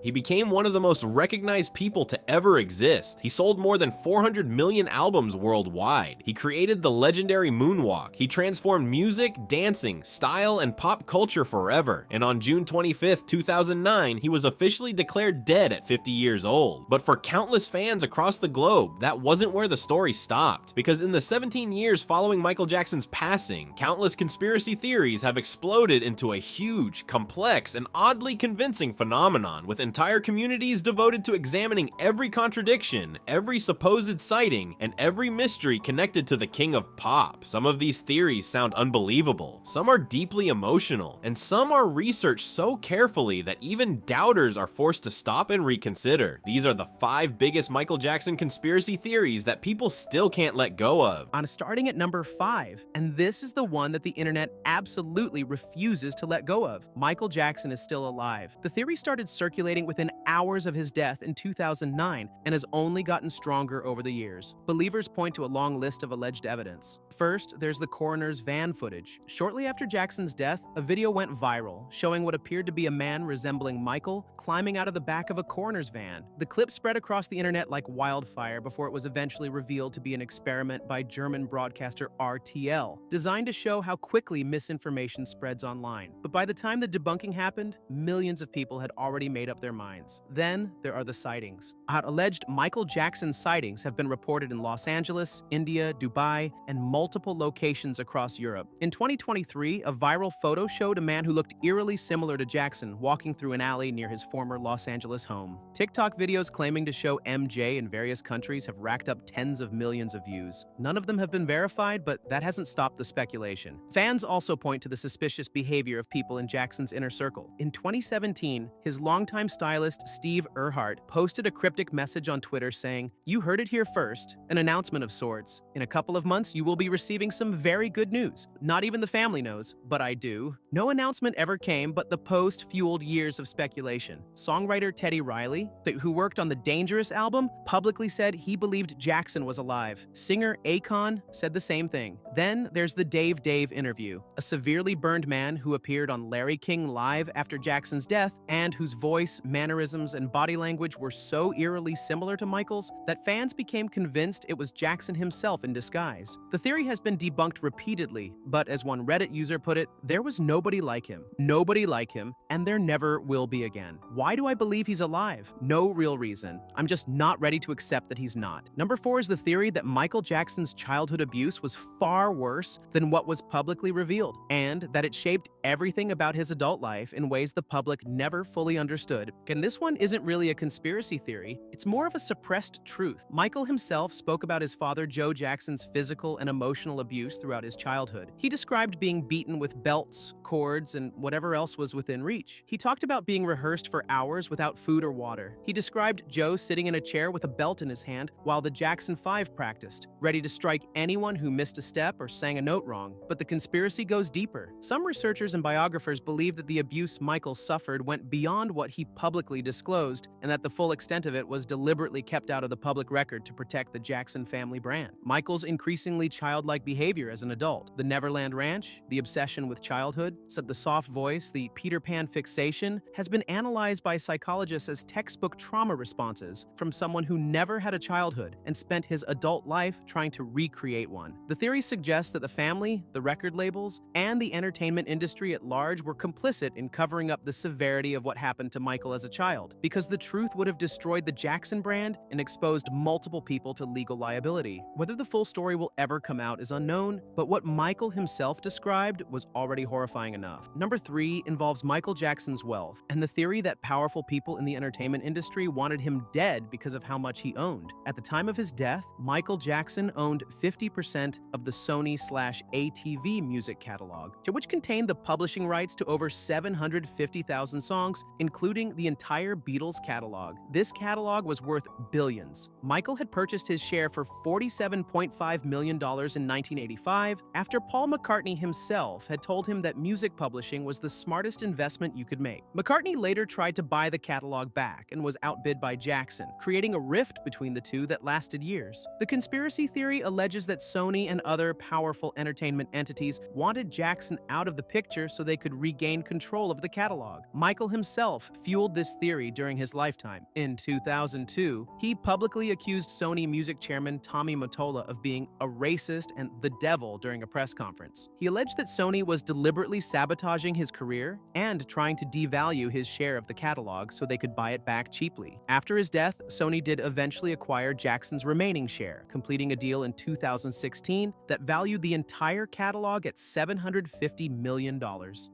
He became one of the most recognized people to ever exist. He sold more than 400 million albums worldwide. He created the legendary moonwalk. He transformed music, dancing, style, and pop culture forever. And on June 25th, 2009, he was officially declared dead at 50 years old. But for countless fans across the globe, that wasn't where the story stopped. Because in the 17 years following Michael Jackson's passing, countless conspiracy theories have exploded into a huge, complex, and oddly convincing phenomenon, with entire communities devoted to examining every contradiction, every supposed sighting, and every mystery connected to the king of pop. Some of these theories sound unbelievable, some are deeply emotional, and some are researched so carefully that even doubters are forced to stop and reconsider. These are the 5 biggest Michael Jackson conspiracy theories that people still can't let go of. On starting at number 5, and this is the one that the internet absolutely refuses to let go of. Michael Jackson is still alive. The theory started circulating within hours of his death in 2009 and has only gotten stronger over the years. Believers point to a long list of alleged evidence. First, there's the coroner's van footage. Shortly after Jackson's death, a video went viral showing what appeared to be a man resembling Michael climbing out of the back of a coroner's van. The clip spread across the internet like wildfire before it was eventually revealed to be an experiment by German broadcaster RTL, designed to show how quickly misinformation spreads online. But by the time the debunking happened, millions of people had already made up their minds. Then there are the sightings. Alleged Michael Jackson sightings have been reported in Los Angeles, India, Dubai, and multiple locations across Europe. In 2023, a viral photo showed a man who looked eerily similar to Jackson walking through an alley near his former Los Angeles home. TikTok videos claiming to show MJ in various countries have racked up tens of millions of views. None of them have been verified, but that hasn't stopped the speculation. Fans also point to the suspicious behavior of people in Jackson's inner circle. In 2017, his longtime stylist Steve Earhart posted a cryptic message on Twitter saying, "You heard it here first," an announcement of sorts. "In a couple of months, you will be receiving some very good news. Not even the family knows, but I do." No announcement ever came, but the post fueled years of speculation. Songwriter Teddy Riley, who worked on the Dangerous album, publicly said he believed Jackson was alive. Singer Akon said the same thing. Then there's the Dave interview, a severely burned man who appeared on Larry King Live after Jackson's death and whose voice, mannerisms, and body language were so eerily similar to Michael's that fans became convinced it was Jackson himself in disguise. The theory has been debunked repeatedly, but as one Reddit user put it, there was nobody like him. Nobody like him, and there never will be again. Why do I believe he's alive? No real reason. I'm just not ready to accept that he's not. Number 4 is the theory that Michael Jackson's childhood abuse was far worse than what was publicly revealed, and that it shaped everything about his adult life in ways the public never fully understood. And this one isn't really a conspiracy theory, it's more of a suppressed truth. Michael himself spoke about his father Joe Jackson's physical and emotional abuse throughout his childhood. He described being beaten with belts, cords, and whatever else was within reach. He talked about being rehearsed for hours without food or water. He described Joe sitting in a chair with a belt in his hand while the Jackson 5 practiced, ready to strike anyone who missed a step or sang a note wrong. But the conspiracy goes deeper. Some researchers and biographers believe that the abuse Michael suffered went beyond what he publicly disclosed, and that the full extent of it was deliberately kept out of the public record to protect the Jackson family brand. Michael's increasingly childlike behavior as an adult, the Neverland Ranch, the obsession with childhood, said the soft voice, the Peter Pan fixation, has been analyzed by psychologists as textbook trauma responses from someone who never had a childhood and spent his adult life trying to recreate one. The theory suggests that the family, the record labels, and the entertainment industry at large were complicit in covering up the severity of what happened to Michael as a child, because the truth would have destroyed the Jackson brand and exposed multiple people to legal liability. Whether the full story will ever come out is unknown, but what Michael himself described was already horrifying enough. Number 3 involves Michael Jackson's wealth, and the theory that powerful people in the entertainment industry wanted him dead because of how much he owned. At the time of his death, Michael Jackson owned 50% of the Sony/ATV music catalog, which contained the publishing rights to over 750,000 songs, including the entire Beatles catalog. This catalog was worth billions. Michael had purchased his share for $47.5 million in 1985 after Paul McCartney himself had told him that music publishing was the smartest investment you could make. McCartney later tried to buy the catalog back and was outbid by Jackson, creating a rift between the two that lasted years. The conspiracy theory alleges that Sony and other powerful entertainment entities wanted Jackson out of the picture so they could regain control of the catalog. Michael himself fueled told this theory during his lifetime. In 2002, he publicly accused Sony Music chairman Tommy Mottola of being a racist and the devil during a press conference. He alleged that Sony was deliberately sabotaging his career and trying to devalue his share of the catalog so they could buy it back cheaply. After his death, Sony did eventually acquire Jackson's remaining share, completing a deal in 2016 that valued the entire catalog at $750 million.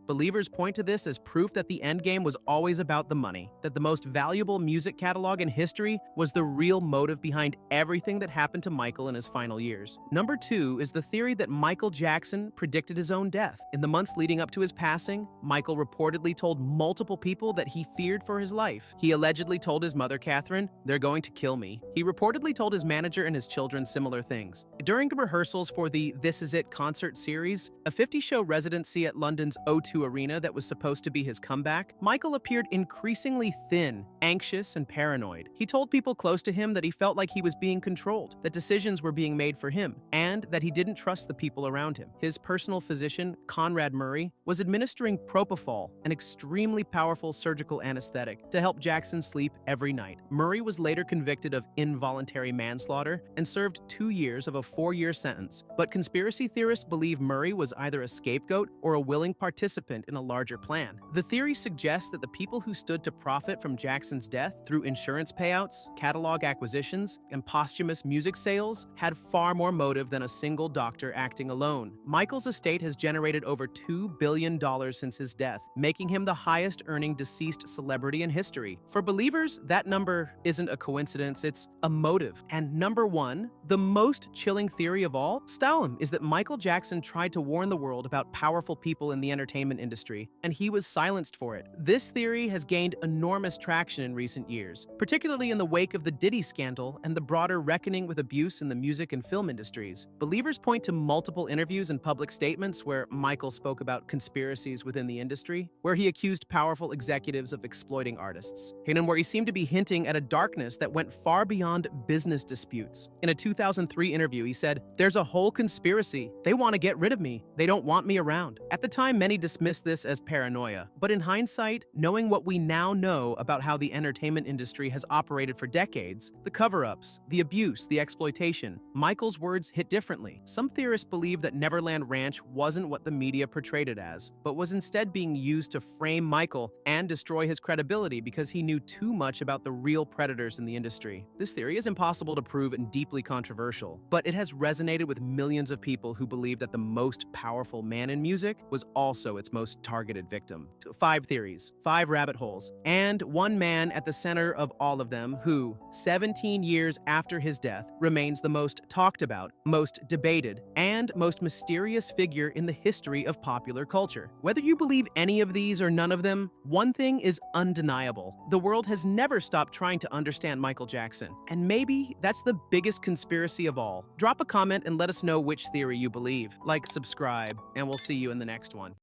Believers point to this as proof that the endgame was always about the money, that the most valuable music catalog in history was the real motive behind everything that happened to Michael in his final years. Number 2 is the theory that Michael Jackson predicted his own death. In the months leading up to his passing, Michael reportedly told multiple people that he feared for his life. He allegedly told his mother, Catherine, "They're going to kill me." He reportedly told his manager and his children similar things. During rehearsals for the This Is It concert series, a 50-show residency at London's O2 Arena that was supposed to be his comeback, Michael appeared increasingly thin, anxious, and paranoid. He told people close to him that he felt like he was being controlled, that decisions were being made for him, and that he didn't trust the people around him. His personal physician, Conrad Murray, was administering propofol, an extremely powerful surgical anesthetic, to help Jackson sleep every night. Murray was later convicted of involuntary manslaughter and served 2 years of a 4-year sentence, but conspiracy theorists believe Murray was either a scapegoat or a willing participant in a larger plan. The theory suggests that the people who stood to profit from Jackson's death through insurance payouts, catalog acquisitions, and posthumous music sales had far more motive than a single doctor acting alone. Michael's estate has generated over $2 billion since his death, making him the highest-earning deceased celebrity in history. For believers, that number isn't a coincidence, it's a motive. And number 1, the most chilling theory of all, Stalin, is that Michael Jackson tried to warn the world about powerful people in the entertainment industry, and he was silenced for it. This theory has gained enormous traction in recent years, particularly in the wake of the Diddy scandal and the broader reckoning with abuse in the music and film industries. Believers point to multiple interviews and public statements where Michael spoke about conspiracies within the industry, where he accused powerful executives of exploiting artists, and where he seemed to be hinting at a darkness that went far beyond business disputes. In a 2003 interview, he said, "There's a whole conspiracy. They want to get rid of me. They don't want me around." At the time, many dismissed this as paranoia, but in hindsight, knowing what we now know about how the entertainment industry has operated for decades, the cover-ups, the abuse, the exploitation, Michael's words hit differently. Some theorists believe that Neverland Ranch wasn't what the media portrayed it as, but was instead being used to frame Michael and destroy his credibility because he knew too much about the real predators in the industry. This theory is impossible to prove and deeply controversial, but it has resonated with millions of people who believe that the most powerful man in music was also its most targeted victim. 5 theories, 5 rabbit holes, and one man at the center of all of them who, 17 years after his death, remains the most talked about, most debated, and most mysterious figure in the history of popular culture. Whether you believe any of these or none of them, one thing is undeniable. The world has never stopped trying to understand Michael Jackson, and maybe that's the biggest conspiracy of all. Drop a comment and let us know which theory you believe. Like, subscribe, and we'll see you in the next one.